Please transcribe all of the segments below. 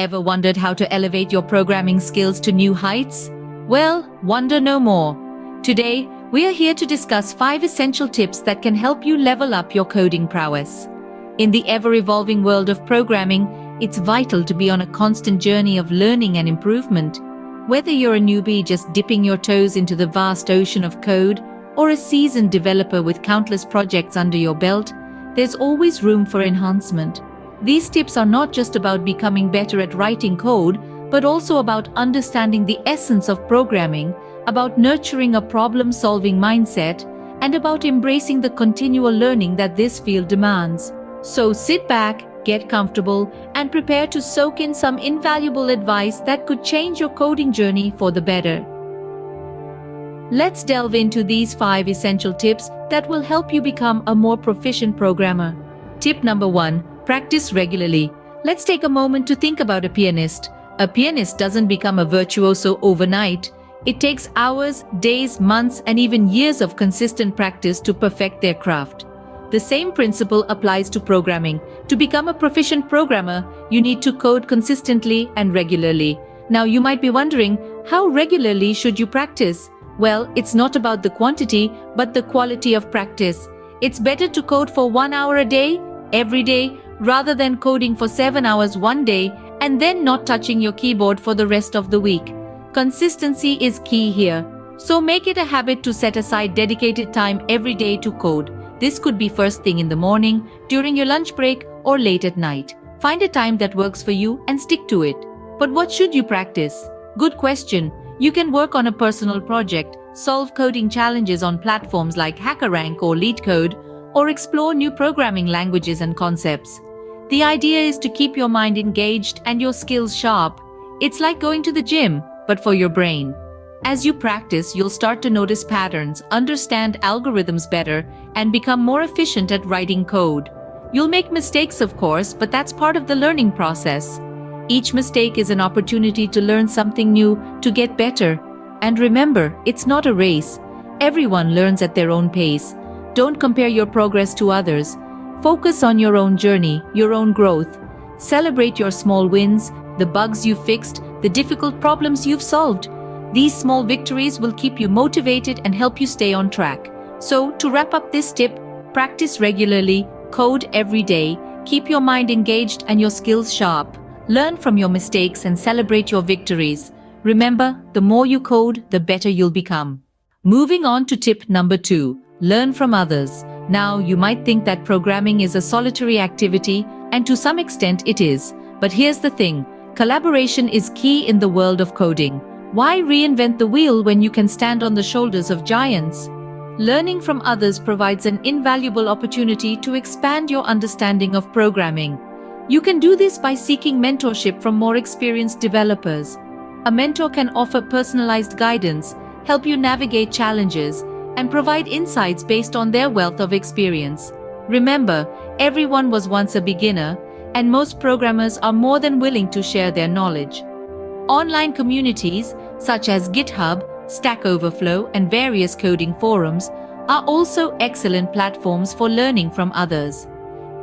Ever wondered how to elevate your programming skills to new heights? Well, wonder no more. Today, we are here to discuss 5 essential tips that can help you level up your coding prowess. In the ever-evolving world of programming, it's vital to be on a constant journey of learning and improvement. Whether you're a newbie just dipping your toes into the vast ocean of code, or a seasoned developer with countless projects under your belt, there's always room for enhancement. These tips are not just about becoming better at writing code, but also about understanding the essence of programming, about nurturing a problem-solving mindset, and about embracing the continual learning that this field demands. So sit back, get comfortable, and prepare to soak in some invaluable advice that could change your coding journey for the better. Let's delve into these 5 essential tips that will help you become a more proficient programmer. Tip number 1. Practice regularly. Let's take a moment to think about a pianist. A pianist doesn't become a virtuoso overnight. It takes hours, days, months, and even years of consistent practice to perfect their craft. The same principle applies to programming. To become a proficient programmer, you need to code consistently and regularly. Now you might be wondering, how regularly should you practice? Well, it's not about the quantity, but the quality of practice. It's better to code for 1 hour a day, every day, rather than coding for 7 hours one day and then not touching your keyboard for the rest of the week. Consistency is key here. So make it a habit to set aside dedicated time every day to code. This could be first thing in the morning, during your lunch break, or late at night. Find a time that works for you and stick to it. But what should you practice? Good question. You can work on a personal project, solve coding challenges on platforms like HackerRank or LeetCode, or explore new programming languages and concepts. The idea is to keep your mind engaged and your skills sharp. It's like going to the gym, but for your brain. As you practice, you'll start to notice patterns, understand algorithms better, and become more efficient at writing code. You'll make mistakes, of course, but that's part of the learning process. Each mistake is an opportunity to learn something new, to get better. And remember, it's not a race. Everyone learns at their own pace. Don't compare your progress to others. Focus on your own journey, your own growth. Celebrate your small wins, the bugs you fixed, the difficult problems you've solved. These small victories will keep you motivated and help you stay on track. So, to wrap up this tip, practice regularly, code every day, keep your mind engaged and your skills sharp. Learn from your mistakes and celebrate your victories. Remember, the more you code, the better you'll become. Moving on to tip number 2, learn from others. Now, you might think that programming is a solitary activity, and to some extent it is. But here's the thing, collaboration is key in the world of coding. Why reinvent the wheel when you can stand on the shoulders of giants? Learning from others provides an invaluable opportunity to expand your understanding of programming. You can do this by seeking mentorship from more experienced developers. A mentor can offer personalized guidance, help you navigate challenges, and provide insights based on their wealth of experience. Remember, everyone was once a beginner, and most programmers are more than willing to share their knowledge. Online communities, such as GitHub, Stack Overflow, and various coding forums, are also excellent platforms for learning from others.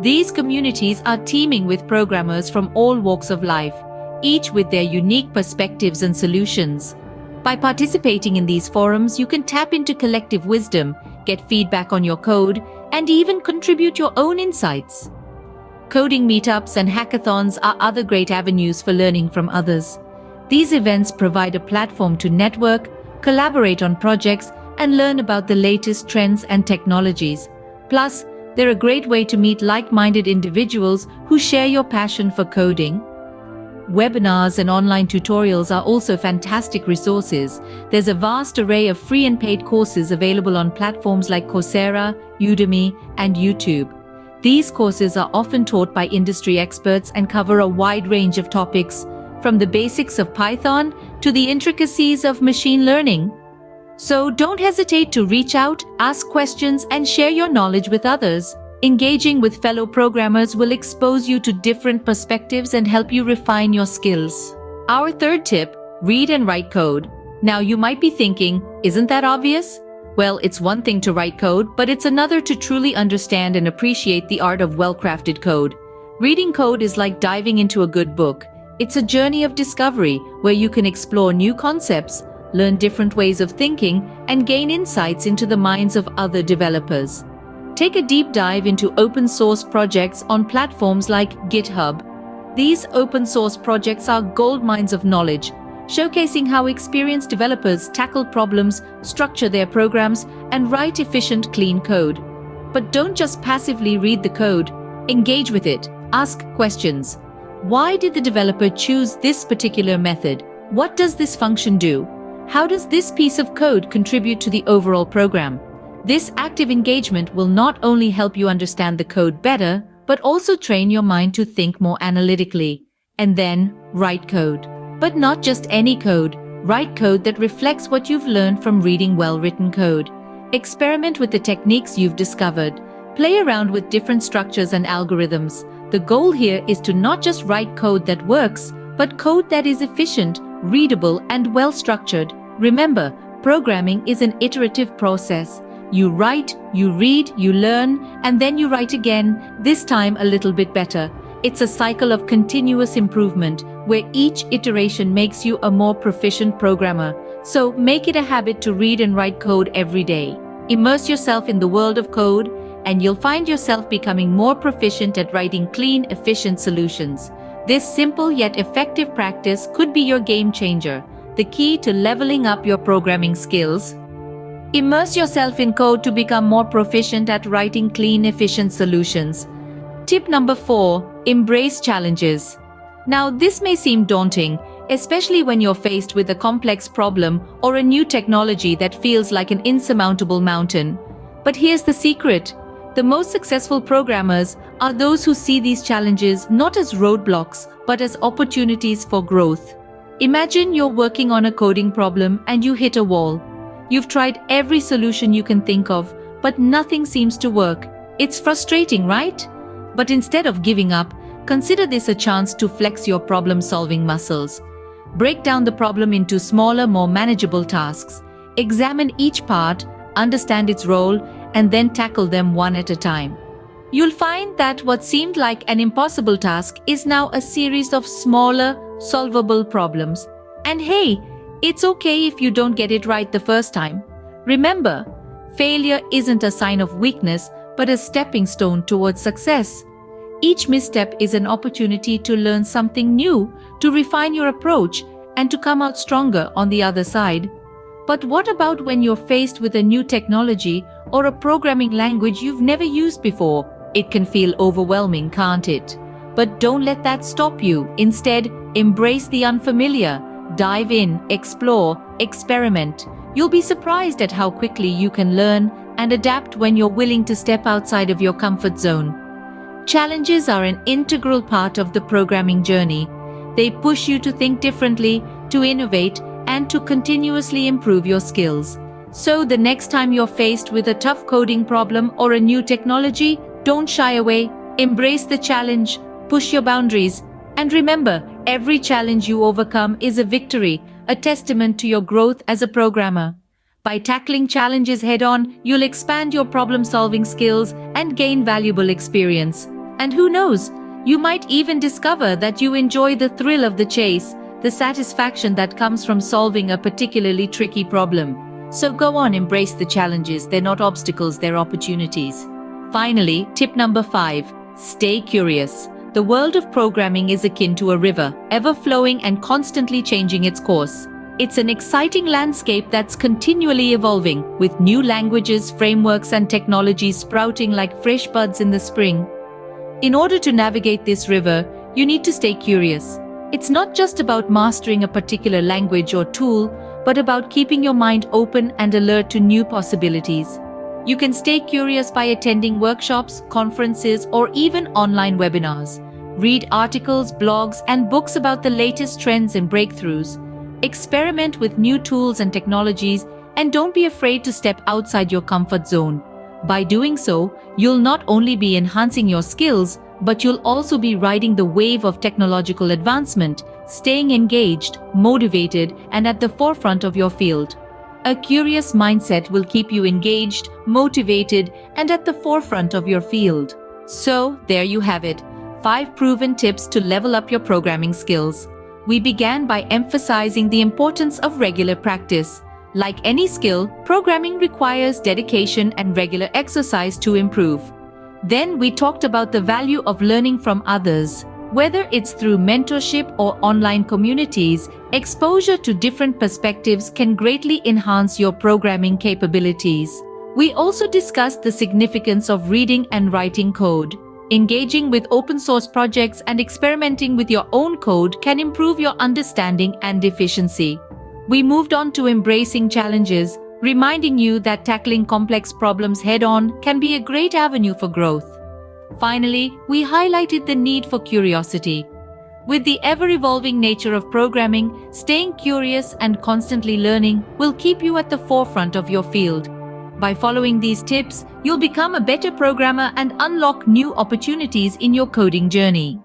These communities are teeming with programmers from all walks of life, each with their unique perspectives and solutions. By participating in these forums, you can tap into collective wisdom, get feedback on your code, and even contribute your own insights. Coding meetups and hackathons are other great avenues for learning from others. These events provide a platform to network, collaborate on projects, and learn about the latest trends and technologies. Plus, they're a great way to meet like-minded individuals who share your passion for coding. Webinars and online tutorials are also fantastic resources. There's a vast array of free and paid courses available on platforms like Coursera, Udemy, and YouTube. These courses are often taught by industry experts and cover a wide range of topics, from the basics of Python to the intricacies of machine learning. So don't hesitate to reach out, ask questions, and share your knowledge with others. Engaging with fellow programmers will expose you to different perspectives and help you refine your skills. Our third tip, read and write code. Now you might be thinking, isn't that obvious? Well, it's one thing to write code, but it's another to truly understand and appreciate the art of well-crafted code. Reading code is like diving into a good book. It's a journey of discovery where you can explore new concepts, learn different ways of thinking, and gain insights into the minds of other developers. Take a deep dive into open source projects on platforms like GitHub. These open source projects are gold mines of knowledge, showcasing how experienced developers tackle problems, structure their programs, and write efficient, clean code. But don't just passively read the code. Engage with it. Ask questions. Why did the developer choose this particular method? What does this function do? How does this piece of code contribute to the overall program? This active engagement will not only help you understand the code better, but also train your mind to think more analytically. And then, write code. But not just any code. Write code that reflects what you've learned from reading well-written code. Experiment with the techniques you've discovered. Play around with different structures and algorithms. The goal here is to not just write code that works, but code that is efficient, readable, and well-structured. Remember, programming is an iterative process. You write, you read, you learn, and then you write again, this time a little bit better. It's a cycle of continuous improvement, where each iteration makes you a more proficient programmer. So make it a habit to read and write code every day. Immerse yourself in the world of code, and you'll find yourself becoming more proficient at writing clean, efficient solutions. This simple yet effective practice could be your game changer, the key to leveling up your programming skills. Immerse yourself in code to become more proficient at writing clean, efficient solutions. Tip number 4, embrace challenges. Now, this may seem daunting, especially when you're faced with a complex problem or a new technology that feels like an insurmountable mountain. But here's the secret. The most successful programmers are those who see these challenges not as roadblocks, but as opportunities for growth. Imagine you're working on a coding problem and you hit a wall. You've tried every solution you can think of, but nothing seems to work. It's frustrating, right? But instead of giving up, consider this a chance to flex your problem-solving muscles. Break down the problem into smaller, more manageable tasks. Examine each part, understand its role, and then tackle them one at a time. You'll find that what seemed like an impossible task is now a series of smaller, solvable problems. And hey, it's okay if you don't get it right the first time. Remember, failure isn't a sign of weakness, but a stepping stone towards success. Each misstep is an opportunity to learn something new, to refine your approach, and to come out stronger on the other side. But what about when you're faced with a new technology or a programming language you've never used before? It can feel overwhelming, can't it? But don't let that stop you. Instead, embrace the unfamiliar. Dive in, explore, experiment. You'll be surprised at how quickly you can learn and adapt when you're willing to step outside of your comfort zone. Challenges are an integral part of the programming journey. They push you to think differently, to innovate, and to continuously improve your skills. So the next time you're faced with a tough coding problem or a new technology, don't shy away. Embrace the challenge, push your boundaries, and remember, every challenge you overcome is a victory, a testament to your growth as a programmer. By tackling challenges head-on, you'll expand your problem-solving skills and gain valuable experience. And who knows, you might even discover that you enjoy the thrill of the chase, the satisfaction that comes from solving a particularly tricky problem. So go on, embrace the challenges. They're not obstacles, they're opportunities. Finally, tip number 5, stay curious. The world of programming is akin to a river, ever flowing and constantly changing its course. It's an exciting landscape that's continually evolving, with new languages, frameworks, and technologies sprouting like fresh buds in the spring. In order to navigate this river, you need to stay curious. It's not just about mastering a particular language or tool, but about keeping your mind open and alert to new possibilities. You can stay curious by attending workshops, conferences, or even online webinars. Read articles, blogs, and books about the latest trends and breakthroughs. Experiment with new tools and technologies, and don't be afraid to step outside your comfort zone. By doing so, you'll not only be enhancing your skills, but you'll also be riding the wave of technological advancement, staying engaged, motivated, and at the forefront of your field. A curious mindset will keep you engaged, motivated, and at the forefront of your field. So, there you have it. 5 proven tips to level up your programming skills. we began by emphasizing the importance of regular practice. Like any skill, programming requires dedication and regular exercise to improve. Then we talked about the value of learning from others. Whether it's through mentorship or online communities, exposure to different perspectives can greatly enhance your programming capabilities. We also discussed the significance of reading and writing code. Engaging with open source projects and experimenting with your own code can improve your understanding and efficiency. We moved on to embracing challenges, reminding you that tackling complex problems head-on can be a great avenue for growth. Finally, we highlighted the need for curiosity. With the ever-evolving nature of programming, staying curious and constantly learning will keep you at the forefront of your field. By following these tips, you'll become a better programmer and unlock new opportunities in your coding journey.